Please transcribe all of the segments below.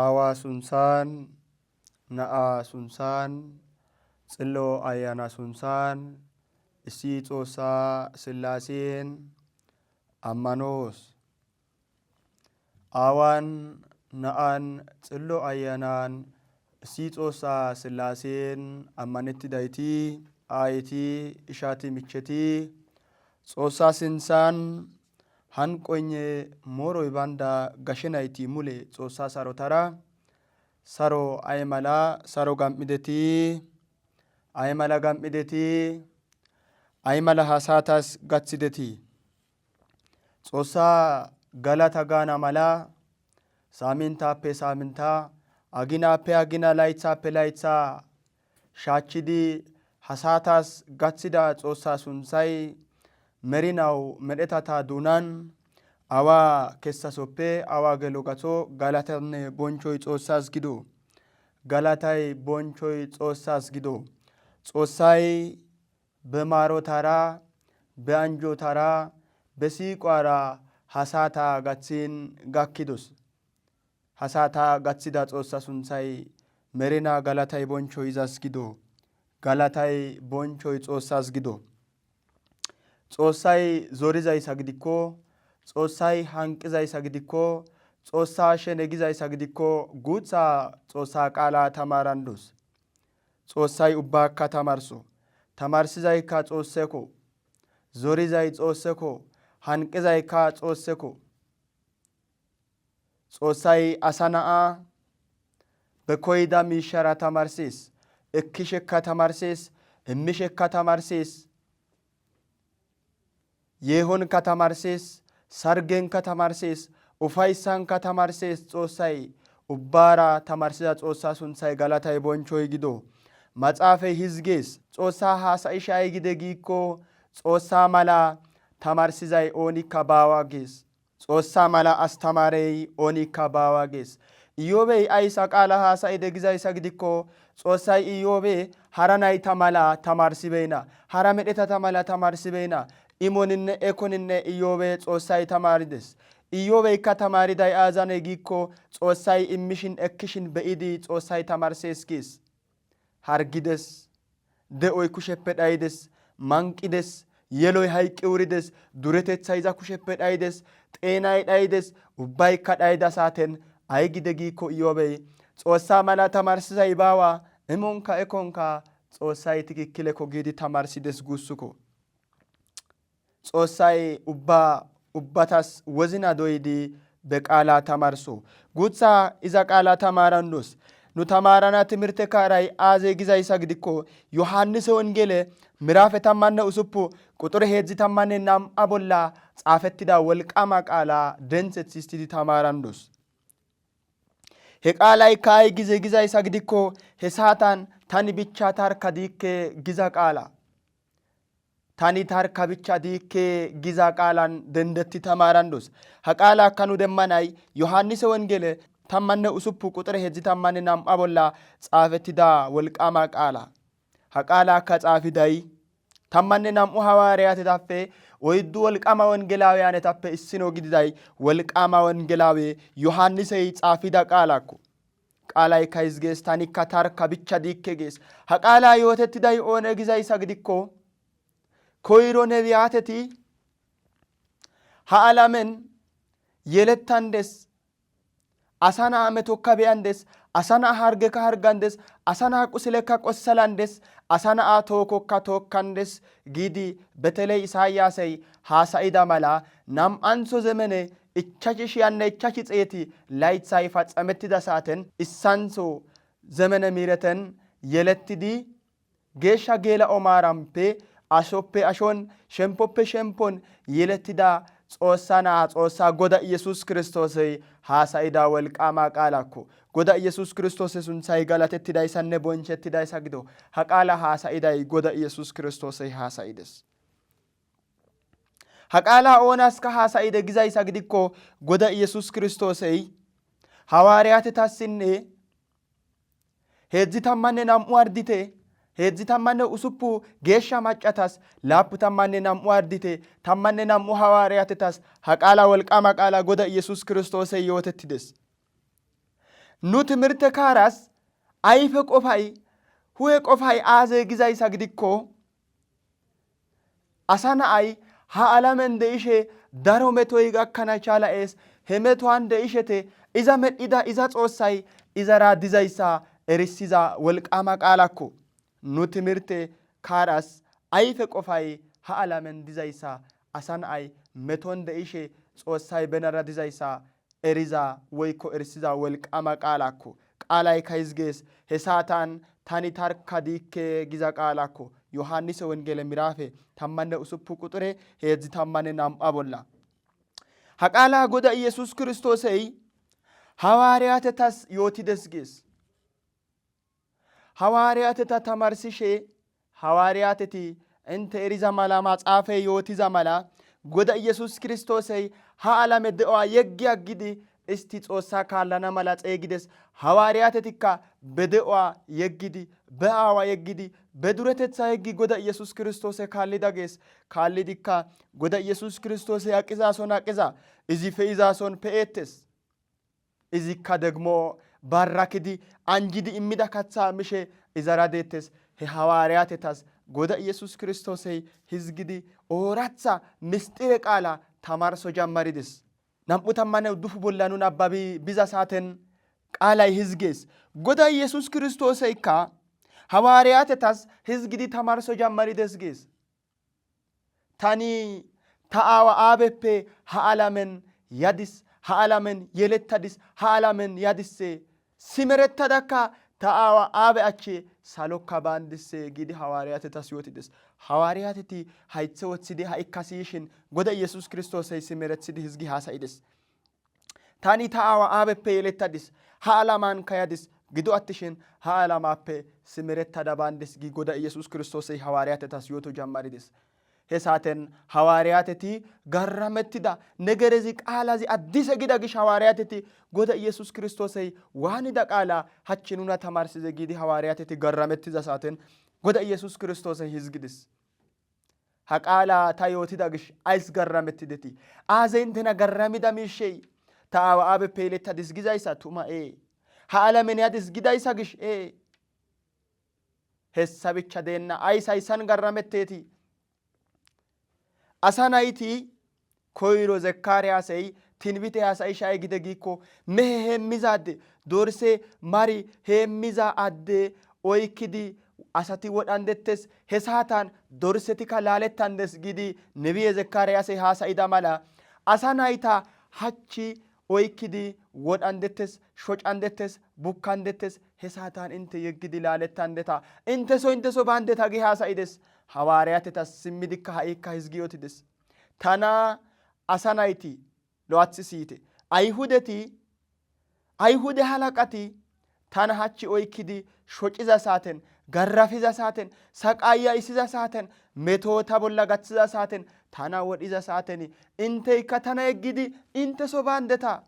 Aawaa sunsaan, na'aa sunsaan, xilloo ayyaana sunsaan, isii xoossaa sillaaseen ammanoos. Aawaan, na'aan, xilloo ayyaanaan isii xoossaa sillaaseen ammanetti dayitii aayitii ishaatii michetii xoossaa sinsaan hanqoynye moroy baynda gashe nayti mule xoossaa sarotara saro ay mala saro gam'idetii ay mala gam'idetii ay mala hasaatas gathidetii xoossaa galata gaana mala saamintappe saaminta aginappe agina laythappe laytha shaachchidi hasaatas gathida xoossaa sunthay merinawu medhetata duunan awa kessasoppe awa gelo gato galatanne bonchoy xoossas gido. Galatay bonchoy xoossas gido. Xoossay bemarotara beanjotara besiqoara hasata gathin gakkidos. Hasata gathida xoossa sunthay merina galatay bonchoy izas gido. Galatay bonchoy xoossas gido. Xoossay zorizayssa gidikko, Xoossay hanqizayssa gidikko, Xoossa shene gizayssa gidikko guutha Xoossa qaala tamarandos. Xoossay ubbakka tamarso. Tamarsizaykka Xoosseko. Zorizay Xoosseko. Hanqizaykka Xoosseko. Xoossay asa na'a be koyda miishara tamarsis. Ekkishekka tamarsis. Immishekka tamarsis. Yeehonka tamarsis. Sargenka tamarsis. Ufayssanka tamarsis. Xoossay ubbaara tamarsiza Xoossaa sunthay galatay bonchoy gido. Maxaafay hizgees. Xoossaa haasayishe ay gide giikko Xoossaa mala tamarsizay oonikka baawa gees. Xoossaa mala astamarey oonikka baawa gees. Iyoobey aysa qaala haasayide gizayssa gidikko Xoossay Iyoobe hara nayta mala tamarsibeyna. Hara medhetata mala tamarsibeyna. Imoninne ekoninne Iyoobe Xoossay tamarides. Iyoobeykka tamariday aazane giikko Xoossay immishin ekkishin be'idi Xoossay tamarsees gees. Hargides. De'oy kusheppe dhayides. Manqides. Yeloy hayqqi wurides. Duretethay iza kusheppe dhayides. Xeenay dhayides. Ubbaykka dhayida saaten ay gide giikko Iyoobey Xoossaa mala tamarsizay baawa imonka ekonka Xoossay tikikkilekko giidi tamarsides guussuko. Xoossay ubbatas wozina doydi be qaala tamarso. Guutha iza qaala tamarandos. Nu tamarana timirte kaaray aaze gizayssa gidikko Yohaannise wongele miraafe 16 quxure 32 bolla xaafettida wolqama qaala dentheth histidi tamarandos. He qaalaykka ay gize gizayssa gidikko he saatan tani bicha tarka diikke giza qaala. Tani tarka bicha diikke giza qaalan dendetti tamarandos. Ha qaala akka nu demmanay Yohaannise wongele 16 quxure 32 bolla xaafettida wolqama qaala. Ha qaala akka xaafiday 12 hawaariyatetappe oyddu wolqama wongelaawiyanetappe issino gididay wolqama wongelaawe Yohaannisey xaafida qaalakko. Qaalaykka hizgees tanikka tarka bicha diikke gees. Ha qaala yootettiday oone gizayssa gidikko koyro nebiyaateti ha alamen yelettandes. Asa naa metokka beyandes. Asa naa hargeka hargandes. Asa naa qusilekka qossalandes. Asa naa tookokka tookkandes giidi beteley Isaayyaasey haasayida mala nam'antho zemene 5,500 laythay faxamettida saaten issantho zemene miireten yelettidi geeshsha geela'o maarampe ashoppe ashon shempoppe shempon yelettida Xoossa naa Xoossaa Goda Iyesus Kiristoosey haasayida wolqama qaalakko. Goda Iyesus Kiristoose sunthay galatettidayssanne bonchettidayssa gido. Ha qaala haasayiday Goda Iyesus Kiristoosey haasayides. Ha qaala oonaska haasayide gizayssa gidikko Goda Iyesus Kiristoosey hawaariyatetassinne 32 ardite 36 geeshsha maccatas 72 ardite 12 hawaariyatetas ha qaala wolqama qaala Goda Iyesus Kiristoosey yootettides. nu timirte kaaras ayfe qofay hu'e qofay aaze gizayssa gidikko asa na'ay ha alamen de'ishe daro metoy gakkana chala'ees. He metuwan de'ishete iza medhida iza Xoossay izara dizayssa erisiza wolqama qaalakko. Nu timirte kaaras ayfe qofay ha alamen dizayssa asa na'ay meton de'ishe Xoossay benara dizayssa eriza woykko erisiza wolqama qaalakko. Qaalaykka hizgees he saatan tani tarka diikke giza qaalakko. Yohaannise wongele miraafe 16 quxure 32 bolla. Ha qaala goda Yesuus Kiristoosey hawaareyatetas yootides gees. Hawaareyateta tamarsishe hawaareyateti inte eriza mala maxaafey yootiza mala goda Yesuus Kiristoosey ha alame de'uwa yeggi aggidi isti Xoossaa kaallana mala xeygides. Hawaareyatetikka be de'uwa yeggidi be aawa yeggidi be duretetha yeggi goda Yesuus Kiristoose kaallida gees. Kaallidikka goda Yesuus Kiristoose aqizason aqiza izi fe'izason pe'ettes. Izikka ደግሞ ባራክዲ አንጂዲ ኢሚዳ ካታ ምሼ izara deettes. He hawaareyatetas goda Yesuus Kiristoosey hizgidi ooratha misxire qaala tamarso jammarides. 29 bolla nun abbabi biza saaten qaalay hizgees. Goda Yesuus Kiristooseykka hawaareyatetas hizgidi tamarso jammarides gees. Tani ta aawa aabeppe ha alamen yadis, ha alamen yelettadis, ha alamen yadisse simerettadakka ta aawa aabe achche salokka baandisse gidi hawaareyatetas yootides. Hawaareyateti haythe woththidi ha'ikka siyishin goda Yesuus Kiristoosey simerethidi hizgi haasayides. Tani ta aawa aabeppe yelettadis, ha alamankka yadis, gido attishin ha alamappe simerettada baandis gi goda Yesuus Kiristoosey hawaareyatetas yooto jammarides. He saaten hawaareyateti garramettida negerezi qaalazi addise gida gish hawaareyateti goda Yesuus Kiristoosey waanida qaala hachchi nuna tamarsize giidi hawaareyateti garramettiza saaten goda Yesuus Kiristoosey hizgidis. Ha qaala ta yootida gish ays garramettideti? Aaze intena garramida miishshey? Ta aawa aabeppe yelettadis gizayssa tuma ha alamen yadis gidayssa gish hessa bicha deenna ays hayssan garrametteeti? asa nayti koyro Zekkaariyaasey tinbite haasayisha gide giikko mehe heemmizaadde dorse mari heemmiza adde oykkidi asati wodhandettes. He saatan dorsetika laalettandes gidi nebiye Zekkaariyaasey haasayida mala asa nayta hachchi oykkidi wodhandettes, shocandettes, bukkandettes. He saatan inte yeggidi laalettandeta inteso baandeta gi haasayides. Hawaareyatetas simmidikka ha'ikka hizgi yootides. Tana asa nayti lo'athi siyite. Ayhude halaqati tana hachchi oykkidi shociza saaten, garrafiza saaten, saqaayya isiza saaten, metoota bolla gaththiza saaten, tana wodhiza saaten inteykka tana yeggidi inteso baandeta.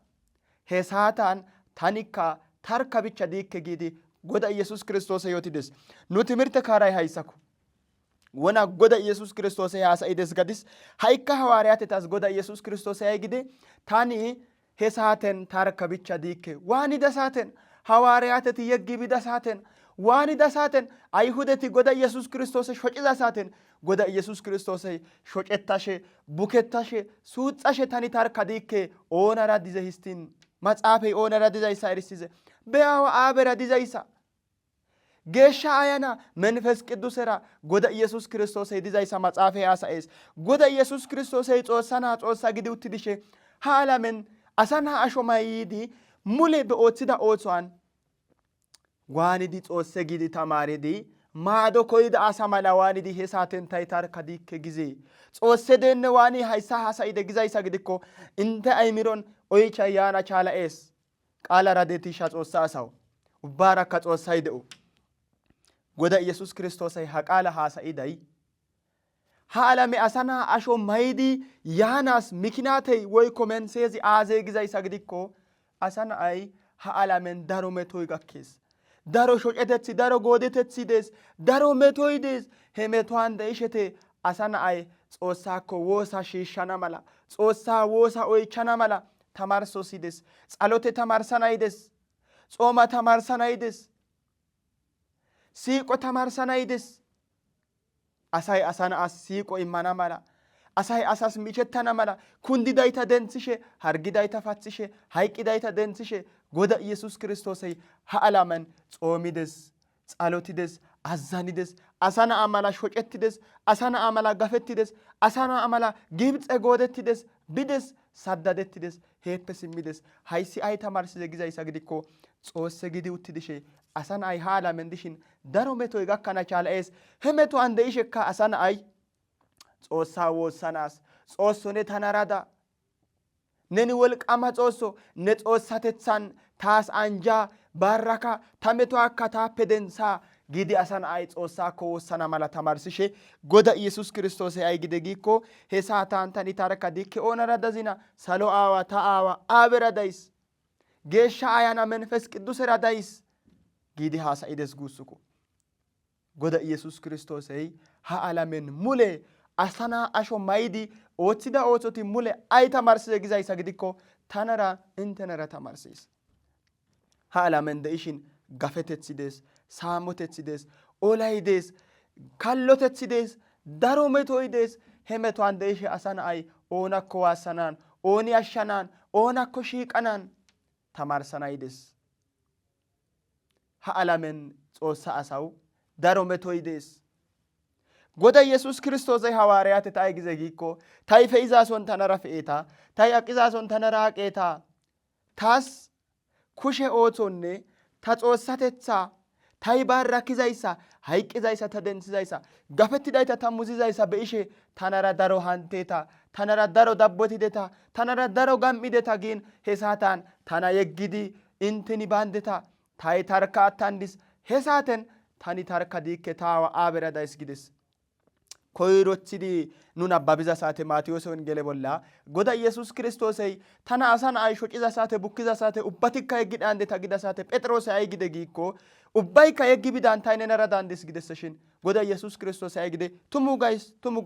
He saatan tanikka tarka bicha diikke giidi goda Yesuus Kiristoose yootides. Nu timirte kaaray hayssako. wona goda Yesuus Kiristoosey haasayides gadis ha'ikka hawaareyatetas goda Yesuus Kiristoosey gide tani he saaten tarka bicha diikke waanida saaten hawaareyateti yeggi bida saaten waanida saaten ayhudeti goda Yesuus Kiristoose shociza saaten goda Yesuus Kiristoosey shocettashe bukettashe suuxashe tani tarka diikke oonara dize histin maxaafey oonara dizayssa erisize be aawa aabera dizayssa geeshsha ayana መንፈስ ቅዱስራ ጎዳ ኢየሱስ ክርስቶስ ዲዛይሳ መጽሐፈ ያሳኤስ ጎዳ ኢየሱስ ክርስቶስ ጾሳና ጾሳ ግዲ ውትዲሽ ሃላምን አሳና አሾማይዲ ሙሌ በኦትዳ ኦቷን ዋኒዲ ጾሰ ግዲ ተማሪዲ ማዶ ኮይዳ አሳማላ ዋኒዲ ሄሳተን ታይታር ከዲክ ጊዜ ጾሰ ደነ ዋኒ ሃይሳ ሃሳይደ ጊዛይሳ ግዲኮ እንተ አይሚሮን ኦይቻ ያና ቻላኤስ ቃላ ራዴቲሻ ጾሳ አሳው ባራካ ጾሳ ይደው goda Yesuus Kiristoosay haqaala haasayiday ha alame asana asho maydi yaanas mikinaatey woykko menseezi aazee gizayssa gidikko asana ay ha alamen daro metoy gakkees daro shocetethi daro goodetethi dees daro metoy dees he metuwan de'ishete asana ay Xoossaakko woosa shiishshana mala Xoossaa woosa oychchana mala tamarsosi des xalote tamarsanay des ጾማ ተማርሰናይደስ ሲቆ ተማርሰናይደስ አሳይ አሳና ሲቆ ይማና ማላ አሳይ አሳስ ሚቸተና ማላ ኩንዲዳይታ ደንስሼ hargidaይታ ፋትስሼ ሃይቂዳይታ ደንስሼ ጎዳ ኢየሱስ ክርስቶስይ ሃአላመን ጾሚደስ ጸሎቲደስ አዛኒደስ አሳና አማላ ሾጨቲደስ አሳና አማላ ጋፈቲደስ አሳና አማላ ግብጽ ጎደቲደስ ቢደስ ሳዳደቲደስ ሄፕ ሲሚደስ ሃይሲ አይ ተማርሲዘ ጊዜይሳ ግዲኮ ጾሰ ግዲ ውትዲሼ አሳና አይ ሃአላመን ዲሽን ዳሮ ሜቶይ ጋካና ቻላኤስ ሄሜቶ አንደይሼካ አሳና አይ ጾሳ ወሳናስ ጾሶኔ ተናራዳ ነኒ ወልቃማ ጾሶ ነጾሳተትሳን ታስ አንጃ ባራካ ታሜቶ አካ ታፔደንሳ ጊዲ አሳን አይ ጾሳ ኮወሰና ማላ ተማርስሼ ጎዳ ኢየሱስ ክርስቶስ አይ ጊደ ጊኮ ሄሳታን ታኒ ታረካ ዲኬ ኦነራዳዚና ሰሎ አዋ ታአዋ አብራዳይስ ጌሻ አያና መንፈስ ቅዱስ ራዳይስ ጊዲ ሃሳይደስ ጉሱኩ ጎዳ ኢየሱስ ክርስቶስ አይ ሃአላሜን ሙሌ አሳና አሾ ማይዲ ኦትሲዳ ኦቶቲ ሙሌ አይ ተማርሲዘ ጊዜይሳ ግዲኮ ታነራ እንተነራ ተማርሲስ ሃአላሜን ደኢሽን ጋፈቴትሲደስ ሳሞቴትሲደስ ኦላይደስ ካሎቴትሲደስ ዳሮ ሜቶይደስ ሄሜቷን ደኢሽ አሳና አይ ኦናኮ ዋሰናን ኦኒ አሻናን ኦናኮ ሺቀናን ተማርሰናይደስ ሃአላሜን ጾሳ አሳው ዳሮ ሜቶይደስ ጎዳ ኢየሱስ ክርስቶስ ሐዋርያት ታይ ጊዜ ጊኮ ታይ ፈይዛሶን ተነራ ፈኤታ ታይ አቂዛሶን ተነራ አቄታ ታስ ኩሼ ኦቶኔ ታጾሳተትሳ ታይ ባራኪዛይሳ ሃይቂዛይሳ ተደንሲዛይሳ ጋፈቲዳይታ ታሙዚዛይሳ በኢሼ ተነራ ዳሮ ሃንቴታ ተነራ ዳሮ ዳቦቲደታ ተነራ ዳሮ ጋምኢደታ ጊን ሄሳታን ታና የግዲ እንትኒ ባንደታ ታይ ታርካ አታንዲስ ሄሳተን ታኒ ታርካ ዲኬ ታዋ አበራዳይስ ጊደስ ኮይሮችዲ ኑና ባቢዛ ሳቴ ማቴዎስ ወንጌል ቦላ ጎዳ ኢየሱስ ክርስቶስ ታና አሳን አይ ሾጪዛ ሳቴ ቡኪዛ ሳቴ ኡባቲካ የግዳ አንደ ታግዳ ሳቴ ጴጥሮስ አይ ግደ ጊኮ ኡባይካ የግቢዳን ታይነና ረዳንደስ ግደሰሽን ጎዳ ኢየሱስ ክርስቶስ አይ ግደ ቱሙ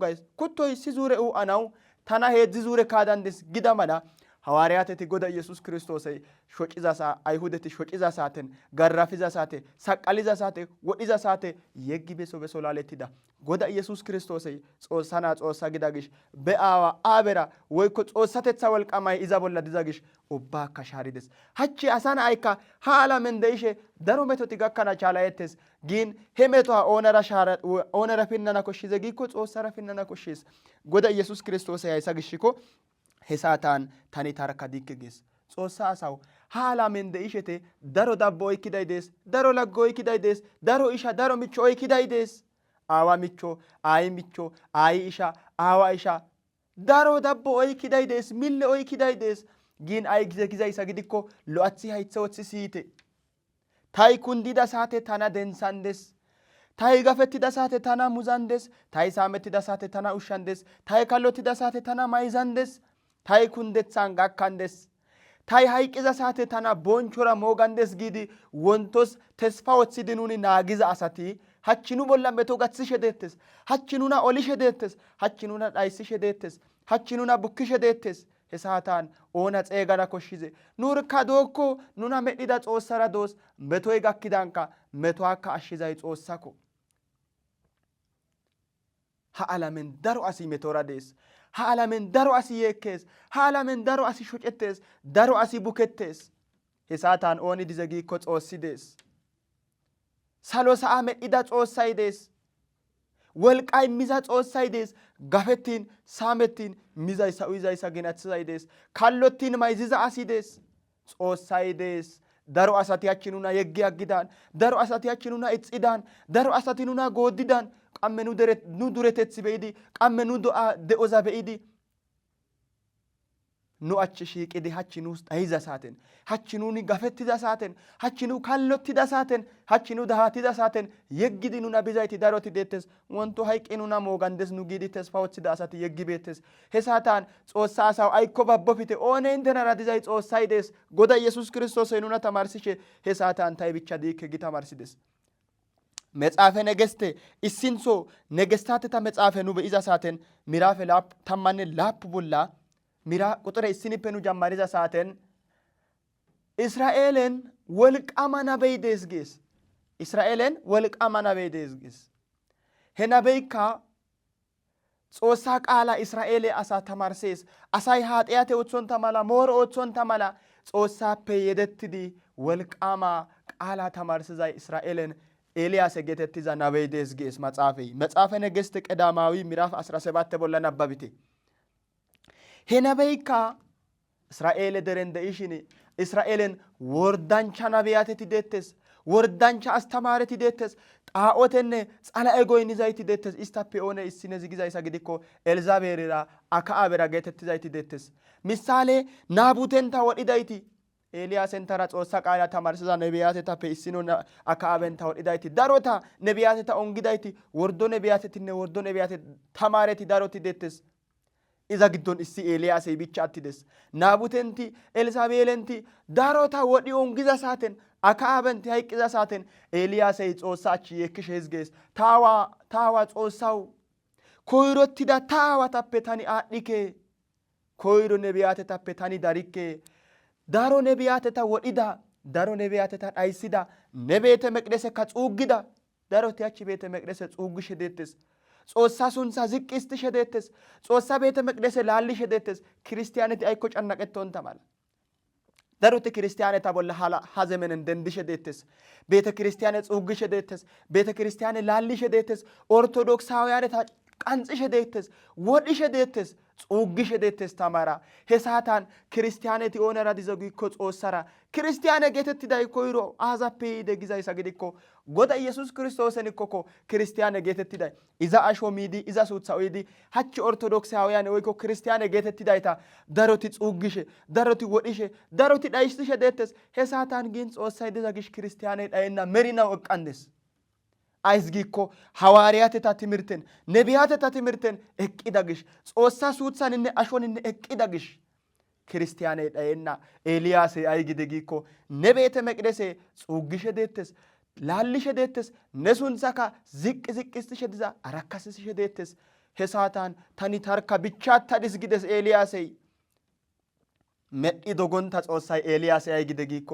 ጋይስ ኩቶይ ሲዙሬ አናው ታና ሄዚ ዙሬ ካዳንደስ ግዳ ማላ ሐዋርያት ጎዳ ኢየሱስ ክርስቶስ ሾጪዛ ሳ አይሁደት ሾጪዛ ሳተን ጋራፊዛ ሳቴ ሳቃሊዛ ሳቴ ወዲዛ ሳቴ የግቤሶ በሶላለቲዳ ጎዳ ኢየሱስ ክርስቶስ ጾሳና ጾሳ ግዳግሽ በአዋ አበራ ወይኮ ጾሳተትሳ ወልቃማይ ኢዛ ቦላ ዲዛግሽ ኦባ ካሻሪደስ ሀቺ አሳና አይካ ሃአላሜን ደኢሼ ዳሮ ሜቶቲ ጋካና ቻላየትስ ጊን ሄሜቷ ኦነራ ፊናና ኮሺዘ ጊኮ ጾሳራ ፊናና ኮሺስ ጎዳ ኢየሱስ ክርስቶስ አይሳግሽኮ ሄሳታን ታኒ ታረካ ዲክጌስ ጾሳ አሳው ሃአላሜን ደኢሼቴ ዳሮ ዳቦ ኦይኪዳይደስ ዳሮ ለጎ ኦይኪዳይደስ ዳሮ ኢሻ ዳሮ ሚቾ ኦይኪዳይደስ አዋ ሚቾ አይ ኢሻ አዋ ኢሻ ዳሮ ዳቦ ኦይኪዳይደስ ሚለ ኦይኪዳይደስ ጊን አይ ጊዜ ጊዜይሳ ግዲኮ ሎአትሲ ሃይትሰ ወትሲ ሲይቴ ታይ ኩንዲዳ ሳቴ ታና ደንሳንደስ ታይ ጋፈቲዳ ሳቴ ታና ሙዛንደስ ታይ ሳመቲዳ ሳቴ ታና ኡሻንደስ ታይ ካሎቲዳ ሳቴ ታና ማይዛንደስ ታይ ኩንደትሳን ጋካንደስ ታይ ሃይቂዛ ሳቴ ታና ቦንቾራ ሞጋንደስ ጊዲ ወንቶስ ተስፋ ወትሲዲ ኑኒ ናጊዛ አሳቲ ሀቺኑ ቦላ ሜቶ ጋትስሼ ዴትስ ሀቺኑና ኦሊሼ ዴትስ ሀቺኑና ዳይስሼ ዴትስ ሀቺኑና ቡክሼ ዴትስ ሄሳታን ኦና ጼጋና ኮሺዜ ኑርካ ዶኮ ኑና ሜዲዳ ጾሰራ ዶስ ሜቶይ ጋኪዳንካ ሜቶአካ አሽዛይ ጾሳኮ ሃአላሜን ዳሮ አሲ ሜቶራ ዴስ ሃአላሜን ዳሮ አሲ የኬስ ሃአላሜን ዳሮ አሲ ሾጨቴስ ዳሮ አሲ ቡኬቴስ ሄሳታን ኦኒ ዲዘጊኮ ጾሲዴስ ሳሎ ሰአ ሜዲዳ ጾሳይዴስ ወልቃይ ሚዛ ጾሳይዴስ ጋፈቲን ሳሜቲን ሚዛይሳ ኡይዛይሳ ገናትሳይዴስ ካሎቲን ማይዚዛ አሲዴስ ጾሳይዴስ ዳሮ አሳቲ ያቺኑና የጊ አግዳን ዳሮ አሳቲ ያቺኑና እጽዳን ዳሮ አሳቲኑና ጎዲዳን ቀመኑ ደረት ኑ ዱረተት በይዲ ቀመኑ ዶአ ደኦዛ በይዲ ኑ አች ሺቅዲ ሀቺኑ ውስጥ አይዛ ሳተን ሀቺኑኒ ጋፈቲዳ ሳተን ሀቺኑ ካሎቲዳ ሳተን ሀቺኑ ዳሃቲዳ ሳተን የግዲ ኑና ቢዛይቲ ዳሮቲ ዴተስ ወንቶ ሃይቂኑና ሞጋንደስ ኑ ጊዲ ተስፋዎች ዳሳቲ የግቤተስ ሄሳታን ጾሳ አሳው አይኮ ባቦፊቴ ኦኔ እንተናራ ዲዛይ ጾሳይደስ ጎዳ ኢየሱስ ክርስቶስ ኑና ተማርሲሼ ሄሳታን ታይ ብቻ ዲክ ጊታ ማርሲደስ መጽሐፈ ነገሥት ኢሲንሶ ነገሥታት መጽሐፈ ኑ በኢዛ ሳተን ሚራፍ ላፕ ተማነ ላፕ ቦላ ሚራ ቁጥር ኢሲኒፔኑ ጀማሪዛ ሳተን እስራኤልን wolqama nabey dees gees. Israa'eelen wolqama nabey dees gees. He nabeykka Xoossaa qaala Israa'eele asaa tamarsees. Asay ኃጢአት ooththonta mala, mooro ooththonta mala Xoossaappe yedettidi wolqama qaala tamarsizay Israa'eelen ኤልያስ የጌተቲዛ ነብይ ደስ ጌስ መጽሐፈ ነገሥት ቀዳማዊ ምዕራፍ 17 ቦላ ነባቢቴ ሄነበይካ እስራኤል ደረንደይሽኒ እስራኤልን ወርዳንቻ ነቢያት ትደተስ ወርዳንቻ አስተማሪ ትደተስ ጣዖተነ ጻላኤ ጎይኒዛይ ትደተስ ኢስታፔ ኦነ ኢሲነዚ ጊዛይ ሰግዲኮ ኤልዛቤራ አካአበራ ጌተቲዛይ ትደተስ ምሳሌ ናቡቴንታ ወዲዳይቲ ኤልያስ እንተራ ጾሳ ቃላ ተማርሰዛ ነቢያተታፔ ኢሲኖ አካአበንታ ወዲዳይቲ ዳሮታ ነቢያተታ ኦንጊዳይቲ ወርዶ ነቢያተትነ ወርዶ ነቢያተ ተማረቲ ዳሮቲ ደተስ ኢዛ ግዶን ኢሲ ኤልያስ ብቻ አትደስ ናቡቴንቲ ኤልሳቤለንቲ ዳሮታ ወዲ ኦንጊዛ ሳተን አካአበንቲ ሃይቅዛ ሳተን ኤልያስ ጾሳች የክሽ ህዝጌስ ታዋ ጾሳው ኮይሮቲዳ ታዋ ታፔ ታኒ አዲኬ ኮይሮ ነቢያተታፔ ታኒ ዳሪኬ ዳሮ ነቢያተታ ወዲዳ ዳሮ ነቢያተታ ዳይሲዳ ነቤተ መቅደሰ ከጹግዳ ዳሮቲ ያቺ ቤተ መቅደሰ ጹግሽ ደተስ ጾሳ ሱንሳ ዝቅስት ሸደተስ ጾሳ ቤተ መቅደሰ ላሊ ሸደተስ ክርስቲያነት አይኮ ጨነቀቶን ተማለ ዳሮቲ ክርስቲያነት አቦላ ሐላ ሐዘመን እንደንድሽ ደተስ ቤተ ክርስቲያን ጹግሽ ደተስ ቤተ ክርስቲያን ላሊ ሸደተስ ኦርቶዶክሳውያን ቃንጽሽ ደተስ ወዲሽ ደተስ ጹግሽ ደተስ ተማራ ሄሳታን ክርስቲያነት ኦነራ ዲዘጉ ጾሳራ ክርስቲያነ ጌተትዳይ ኮይሮ አዛፔ ደጊዛይ ሰግዲኮ ጎዳ ኢየሱስ ክርስቶስን እኮ ክርስቲያነ ጌተትዳይ ኢዛ አሾ ሚዲ ኢዛ ሱትሳውዲ ሀች ኦርቶዶክሳውያን ወይኮ ክርስቲያነ ጌተትዳይታ ዳሮቲ ጹግሽ ዳሮቲ ወዲሽ ዳሮቲ ዳይስሽ ደተስ ሄሳታን ግን ጾሳይ ደዛግሽ ክርስቲያነ ዳይና መሪናው እቃንደስ አይዝጊኮ ሐዋርያተታ ትምርተን ነቢያተታ ትምርተን እቂዳግሽ ጾሳ ሱትሳንነ አሾንነ እቂዳግሽ ክርስቲያኔ ዳይና ኤልያስ አይግደጊኮ ነቤተ መቅደሴ ጹግሽ ደተስ ላልሽ ደተስ ነሱንሳካ ዝቅ ዝቅስትሽ ደዛ አራካስሽ ደተስ ሄሳታን ታኒ ታርካ ብቻ ታድስግደስ ኤልያስ መዲ ዶጎንታ ጾሳይ ኤልያስ አይግደጊኮ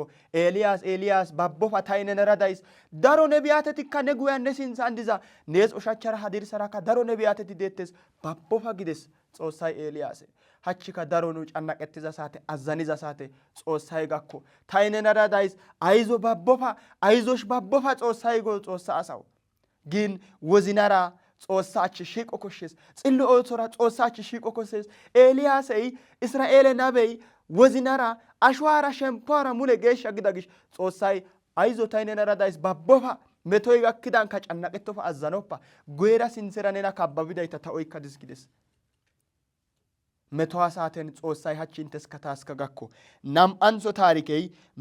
ኤልያስ ባቦፋ ታይነነ ረዳይስ ዳሮ ነቢያተቲካ ነጉያ ነሲንሳ አንዲዛ ነስ ኦሻቻራ ሀዲር ሰራካ ዳሮ ነቢያተቲ ደተስ ባቦፋ ግደስ ጾሳይ ኤልያስ ሀቺካ ዳሮ ነው ጫናቀትዛ ሳተ አዛኒዛ ሳተ ጾሳይ ጋኮ ታይነነ ረዳይስ አይዞ ባቦፋ አይዞሽ ባቦፋ ጾሳይ ጎ ጾሳ አሳው ግን ወዚናራ ጾሳች ሺቆ ኮሽስ ጽሉ ኦቶራ ጾሳች ሺቆ ኮሽስ ኤልያስ እስራኤል ናበይ ወዚናራ አሽዋራ ሸምፓራ ሙለ ገሽ አግዳግሽ ጾሳይ አይዞ ታይነነ ረዳይስ ባቦፋ መቶይ ጋክዳን ካጫናቀቶፋ አዛኖፋ ጎራ ሲንሰራኔና ካባቢዳይታ ታኦይ ካድስኪደስ መቶዋ ሳተን ጾሳይ ሀቺን ተስከታስከ ጋኮ ናም አንሶ ታሪኬ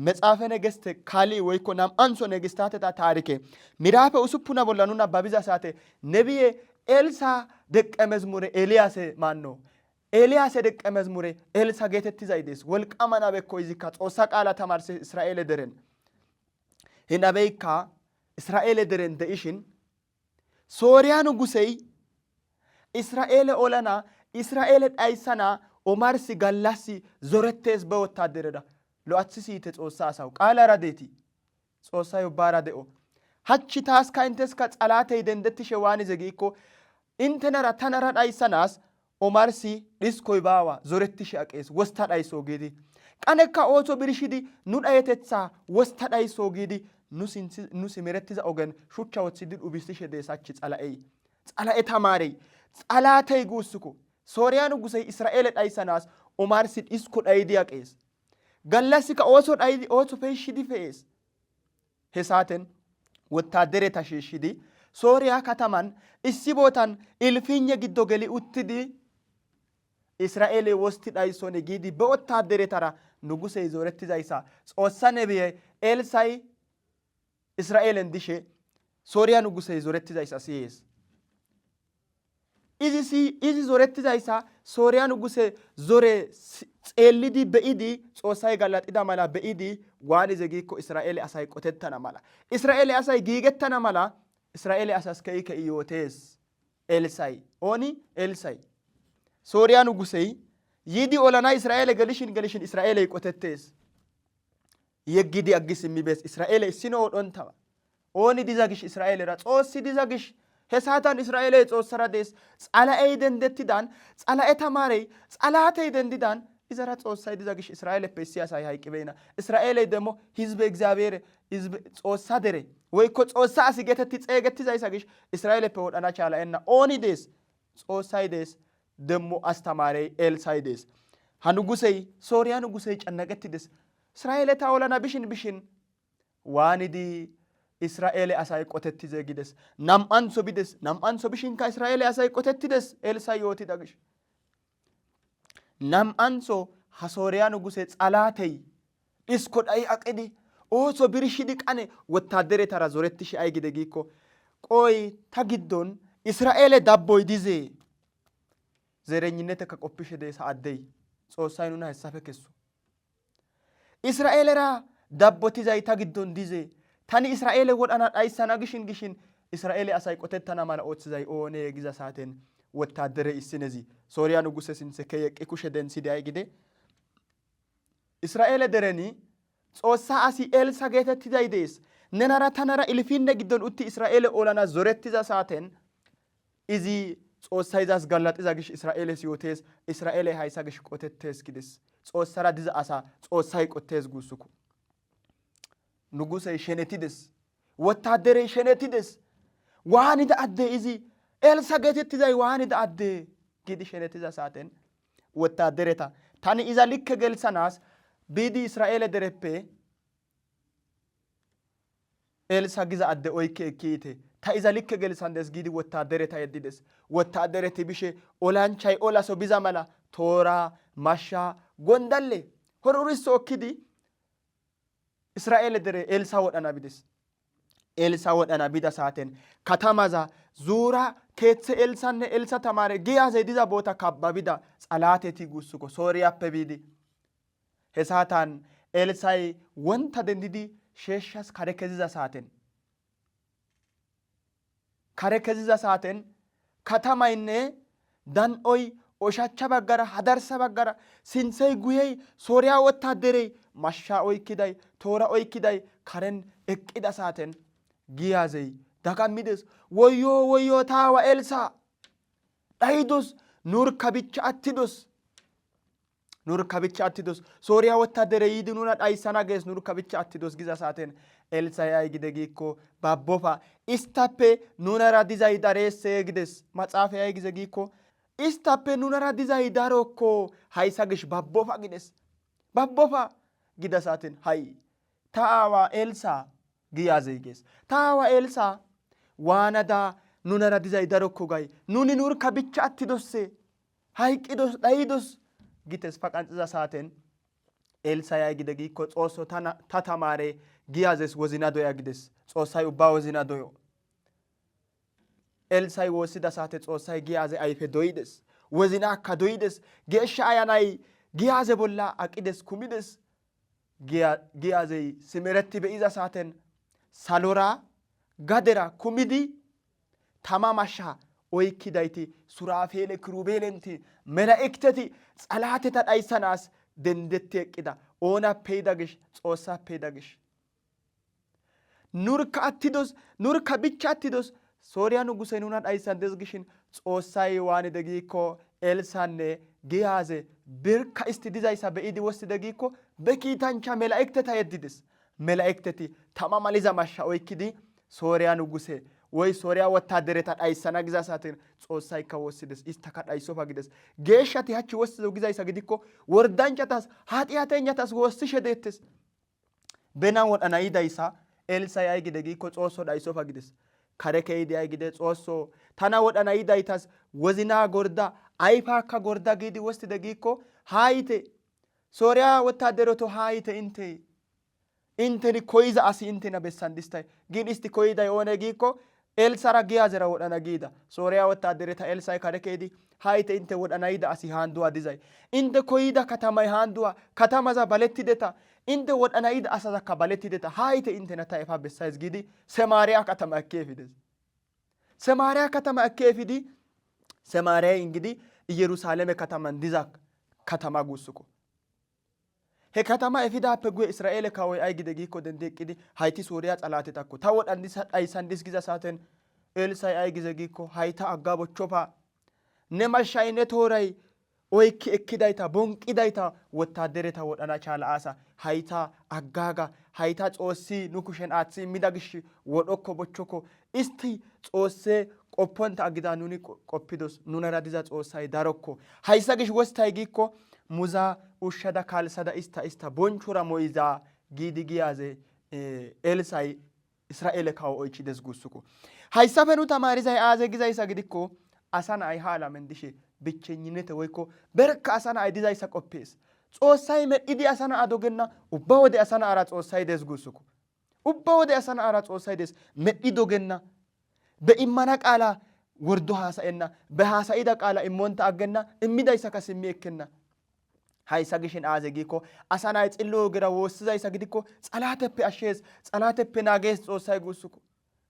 መጽሐፈ ነገሥት ካሊ ወይኮ ናም አንሶ ነገሥታተታ ታሪኬ ሚራፈ ኡሱፑና ቦላኑና ባቢዛ ሳተ ነቢዬ ኤልሳ ደቀ መዝሙረ ኤልያስ ማን ነው ኤልያስ ደቀ መዝሙረ ኤልሳ ጌተትዛይደስ ወልቃማና በኮ ይዝካ ጾሳ ቃላ ተማርሰ እስራኤል ደረን ሄናበይካ እስራኤል ደረን ደኢሽን ሶሪያኑ ጉሰይ እስራኤል ኦላና እስራኤል ዳይሰና ኦማርሲ ጋላሲ ዞረቴስ በወታደረዳ ሎአትሲ ተጾሳ አሳው ቃላ ራዴቲ ጾሳ ይባራ ደኦ ሀቺ ታስካ እንተስካ ጸላተ ይደንደትሽ ዋኒ ዘጊኮ እንተነራ ተነራ ዳይሰናስ ኦማርሲ ዲስኮይ ባዋ ዞረትሽ አቄስ ወስታ ዳይሶ ጌዲ ቀነካ ኦቶ ብርሽዲ ኑ ዳየተሳ ወስታ ዳይሶ ጌዲ ኑ ሲመረትዛ ኦገን ሹቻ ወትሲዲ ኡቢስሽ ደሳች ጸላኤ ተማሪ ጸላተይ ጉስኩ ሶሪያኑ ጉሰይ እስራኤል ዳይሰናስ ኦማርሲ ዲስኮ ዳይዲ አቄስ ጋላሲካ ኦቶ ዳይዲ ኦቶ ፈሽዲ ፈኤስ ሄሳተን ወታደረ ታሽሽዲ ሶሪያ ከተማን እሲ ቦታን ኢልፊኘ ግዶ ገሊ ኡትዲ እስራኤል ወስቲ ዳይሶነ ጊዲ በወታደረ ተራ ንጉሴ ዞረትዛይሳ ጾሳ ነቢየ ኤልሳይ እስራኤልን ዲሼ ሶሪያ ንጉሴ ዞረትዛይሳ ሲየስ ኢዚ ዞረትዛይሳ ሶሪያ ንጉሴ ዞሬ ጼልዲ በኢዲ ጾሳይ ጋላጢዳ ማላ በኢዲ ዋኒ ዘጊኮ እስራኤል አሳይ ቆተተና ማላ እስራኤል አሳይ ጊገተና ማላ እስራኤል አሳስ ከይ ከኢዮቴስ ኤልሳይ ኦኒ ኤልሳይ ሶሪያ ንጉሴ ይዲ ኦላና እስራኤል ገልሽን እስራኤል ይቆተተስ yeggidi aggis immibees Israa'eele issino odhontawa ooni diza gish Israa'eelera xoossi diza gish he saatan Israa'eele xoossara dees xala'ey dendettidan xala'e tamaarey xalaatey dendidan izara xoossay diza gish Israa'eeleppe issi asay hayqqibeyna Israa'eeley demo hizbe እግዚአብሔር hizbe xoossa dere woykko xoossa asi geetetti xeegettizayssa gish Israa'eeleppe wodhana chaala'enna ooni dees xoossay dees demo astamaarey Elsay dees ha nugusey sooriya nugusey cannaqettides Israa'eeleta olana bishin waanidi Israa'eele asay qotettize gides nam'antho bides nam'antho bishinka Israa'eele asay qotettides Elsay yootida gish nam'antho ha sooriya nuguse xalaatey dhisko dhayi aqidi ooso birshidi qane wottaaderetara zorettishi ay gide giikko qoy ta giddon Israa'eele dabboy dizee zerenyinnetekka qoppishe dees ha addey xoossay nuna hessafe kesso Israa'eelera dabbotizay ta giddon dizee tani Israa'eele wodhana dhayssana gishin Israa'eele asay qotettana mala ooththizay oonee giza saaten wottaadere issinezi sooriya nuguse sinthe keyeqqi kushe denthidi ay gide Israa'eele dereni xoossa asi Elsa geetettiday dees nenara tanara ilfinne giddon utti Israa'eele olana zorettiza saaten izi xoossay izas gallaxiza gish Israa'eeles yootees Israa'eele hayssa gish qotettees gides xoossara diza asa xoossay qottees guussuko nugusey shenetides wottaaderey shenetides waanida adde izi Elsa geetettizay waanida adde gidi shenetiza saaten wottaadereta tani iza likke gelsanas biidi Israa'eele dereppe Elsa giza adde oykki ekkiyite ta iza likke gelsandes giidi wottaadereta yeddides wottaadereti bishe olanchay olaso biza mala toora mashsha gondalle horurisso okkidi Israa'eele dere Elsa wodhana bides Elsa wodhana bida saaten katamaza zuura keeththe Elsanne Elsa tamaare giyaze diza boota kabbabida xalaateti guussuko sooriyappe biidi he saatan Elsay wonta dendidi sheeshshas kare keziza saaten katamaynne dan'oy oshachcha baggara hadarsa baggara sinthey guyey sooriya wottaaderey mashsha oykkiday toora oykkiday karen eqqida saaten giyazey dagammides woyyo taawa Elsa dhaydos nurka bicha attidos sooriya wottaadere yiidi nuna dhayssana gees nurka bicha attidos giza saaten Elsay ay gide giikko babbofa istappe nunara dizay dareesse gides maxaafay ay gize giikko istappe nunara dizay darokko hayssa gish babbofa gides babbofa gida saaten hay ta aawa Elsa giyazey gees ta aawa Elsa waanada nunara dizay darokko gay nuni nurka bicha attidosse hayqqidos dhaydos gites faqanxiza saaten Elsay ay gide giikko xoosso ta tamaare giyazes wozina doya gides xoossay ubba wozina doyo Elsay woossida saate xoossay giyaze ayfe doyides wozinakka doyides geeshsha ayanay giyaze bolla aqides kumides giyazey simeretti be'iza saaten salora gadera kumidi tama mashsha oykkidayti suraafeele kirubeelenti mela'ikteti xalaateta dhayssanas dendetti eqqida oonappe yida gish xoossappe yida gish nurka bicha attidos sooriya nugusey nuna dhayssandes gishin xoossay waanide giikko Elsanne giyaaze birka isti dizayssa be'idi wostide giikko be kiitancha mela'ikteta yeddides mela'ikteti tama maliza mashsha oykkidi sooriya nuguse woy sooriya wottaadereta dhayssana giza saaten xoossaykka wossides istaka dhayssofa gides geeshshati hachchi wossizo gizayssa gidikko wordanchatas haxiyatenyatas woossishe deettes bena wodhana yidayssa Elsay ay gide giikko xoosso dhayssofa gides kare keyidi ay gide xoosso tana wodhana yidaytas wozina gorda ayfaakka gorda giidi wostide giikko haayite sooriya wottaadereto haayite inteni koyiza asi intena bessandistay gin isti koyiday oone giikko Elsara giyazera wodhana giida sooriya wottaadereta Elsay kare keyidi haayite inte wodhana yida asi haanduwa dizay inte koyida katamay haanduwa katamaza balettideta inte wodhana yida asazakka balettideta haayite intena ta efa bessays giidi Semaariya katama ekki efides Semaariya katama ekki efidi Semaariyay ingidi Yerusaaleme kataman diza katama guussuko he katama efidappe guye Israa'eele kawoy ay gide giikko dendi eqqidi hayti Sooriya xalaatetakko ta wodhandis dhayssandis giza saaten Elsay ay gize giikko hayta agga bochchofa ne mashshay ne tooray oykki ekkidayta bonqidayta wottadereta wodhana chaala asa hayta aggaaga hayta xoossi nu kushen aaththi immida gish wodhokko bochchokko isti xoosse qopponta aggida nuni qoppidos nunara diza xoossay darokko hayssa gish wostay giikko muza ushshada kalsada ista bonchora moyiza giidi giyaze Elsay Israa'eele kawo oychides guussuko hayssafe nu tamaarizay aaze gizayssa gidikko asa na'ay ha alamen dishe bichenyinete woykko berka asa na'ay dizayssa qoppees xoossay medhidi asa na'a dogenna ubba wode asa na'ara xoossay des guussuko ubba wode asa na'ara xoossay des medhi dogenna be immana qaala wordo haasa'enna be haasa'ida qaala immonta aggenna immidayssa ka simmi ekkenna hayssa gishin aaze giikko asa na'ay xillo ogera woossizayssa gidikko xalaateppe ashshees xalaateppe naagees xoossay guussuko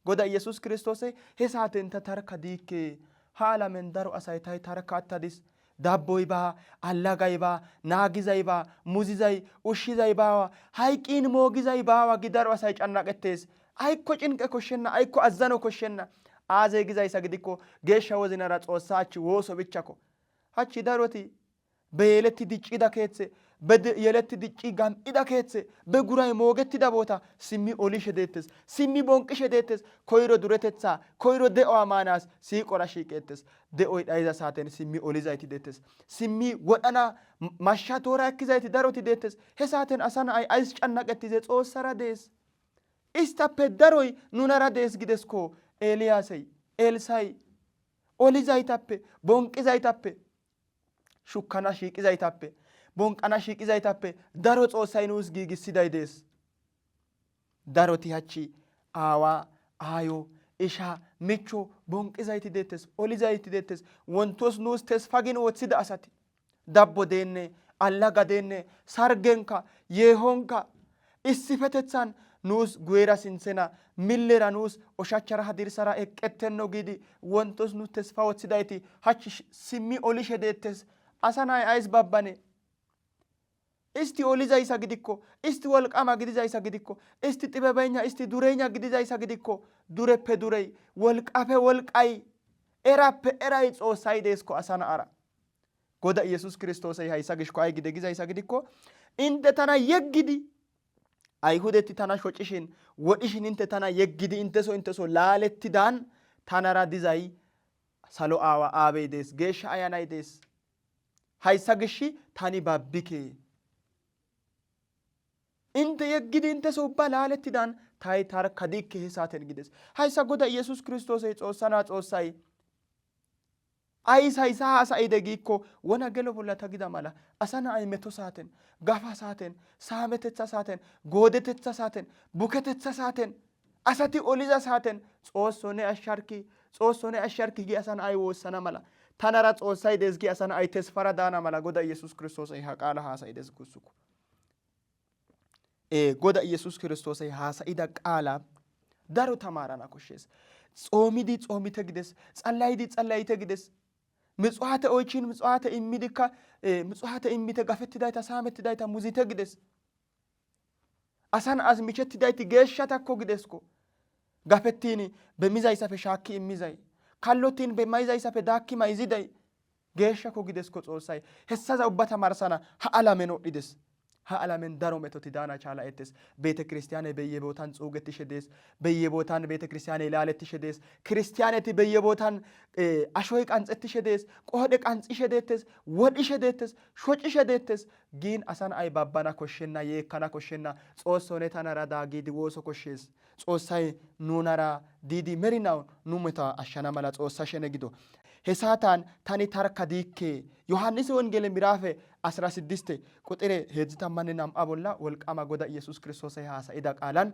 goda Yesuus Kiristoosay he saaten ta tarka diikke ha alamen daro asay tay tarka attadis dabboy baa allagay baa naagizay baa muzizay ushshizay baawa hayqin moogizay baawa gi daro asay cannaqettees aykko cinqe koshshenna aykko azzano koshshenna aaze gizayssa gidikko geeshsha wozinara Xoossa hachchi wooso bichchako hachchi daroti be yeletti diccida keeththe be yeletti dicci gam'ida keeththe be guray moogettida boota simmi olishe deettes simmi bonqishe deettes koyro duretetha koyro de'o amaanas siiqora shiiqettes de'oy dhayiza saaten simmi olizayti deettes simmi wodhana mashsha toora ekkizayti daroti deettes he saaten asa na'ay ays cannaqettize Xoossara dees istappe daroy nunara dees gidesko Eeliyaasey Elsay olizaytappe bonqizaytappe shukkana shiiqizaytappe bonqana shiiqizaytappe daro Xoossay nuus giigissiday dees daroti hachchi aawa aayo isha micho bonqizayti deettes olizayti deettes wontos nuus tesfagin woththida asati dabbo deenne allaga deenne sargenka yeehonka issifetethan nuus guyera sinthena millera nuus oshachchara hadirsara eqqettenno giidi wontos nuus tesfa woththidayti hachchi simmi olishe deettes asa na'ay ays babbane isti olizayssa gidikko isti wolqama gidizayssa gidikko isti xibebeyna isti dureyna gidizayssa gidikko dureppe durey wolqafe wolqay erappe eray Xoossay deesko asa na'ara goda Yesuus Kiristoosay hayssa gishko ay gide gizayssa gidikko inte tana yeggidi ayhudeti tana shocishin wodhishin inte tana yeggidi inteso laalettidan tanara dizay salo aawa aabey dees geeshsha ayanay dees hayssa gishi tani babbike inte yeggidi inteso ubba laalettidan tay tarka dikke he saaten gides hayssa goda Yesuus Kiristoosay Xoossana Xoossay ays hayssa haasa'ide giikko wona gelo bolla ta gida mala asa na'ay meto saaten gafa saaten saametetha saaten goodetetha saaten buketetha saaten asati oliza saaten Xoosso ne ashsharki gi asa na'ay woossana mala tanara Xoossay dees gi asa na'ay tesfara daana mala goda Yesuus Kiristoosay ha qaala haasa'ides guussuko goda Yesuus Kiristoosay haasa'ida qaala daro tamaarana koshshees xoomidi xoomite gides xallayidi xallayite gides ምጽዋተ oychin ምጽዋተ immidikka ምጽዋተ immite gafettidayta saamettidayta muzite gides asan as michettidayti geeshshatakko gidesko gafettiini bemizayssafe shaakki immizay kallottiin bemayizayssafe daakki mayiziday geeshshako gidesko Xoossay hessaza ubba tamarsana ha alamen odhides ha alamen daro metoti daana chaala'ettes ቤተ ክርስቲያኔ በየቦታን ጾገትሽ ደስ በየቦታን ቤተ ክርስቲያኔ ላለትሽ ደስ ክርስቲያኔቲ በየቦታን አሾይ ቃንጽትሽ ደስ ቆደ ቃንጽሽ ደስ ወድሽ ደስ ሾጭሽ ደስ ግን አሳን አይ ባባና ኮሽና የካና ኮሽና ጾሶኔ ታናራ ዳጊ ዲዎሶ ኮሽስ ጾሳይ ኑናራ ዲዲ መሪናው ኑመታ አሻና ማላ ጾሳሸነ ጊዶ ሄሳታን ታኒ ታርካ ዲኬ ዮሐንስ ወንጌል ምዕራፍ 16 ቁጥር 79 አቦላ ወልቃማ ጎዳ ኢየሱስ ክርስቶስ ሃሳኢዳ ቃላን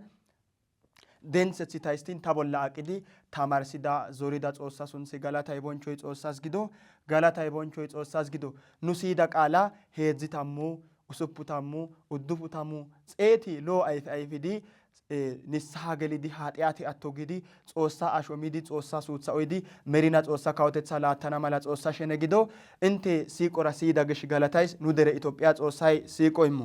ደንሰቲ ታይስቲን ታቦላ አቅዲ ታማርሲዳ ዞሪዳ ጾሳ ሱንሲ ጋላታይ ቦንቾይ ጾሳስ ጊዶ ጋላታይ ቦንቾይ ጾሳስ ጊዶ ኑሲዳ ቃላ ሄዝታሙ ኡሱፑታሙ ኡዱፉታሙ ጼቲ ሎ አይፊዲ ንስሐ ገሊዲ ኃጢአት አቶጊዲ ጾሳ አሾሚዲ ጾሳ ሱትሳ ኦይዲ መሪና ጾሳ ካውተሳ ላታና ማላ ጾሳ ሸነጊዶ እንቴ ሲቆራ ሲዳገሽ ጋላታይስ ኑደረ ኢትዮጵያ ጾሳይ ሲቆይሙ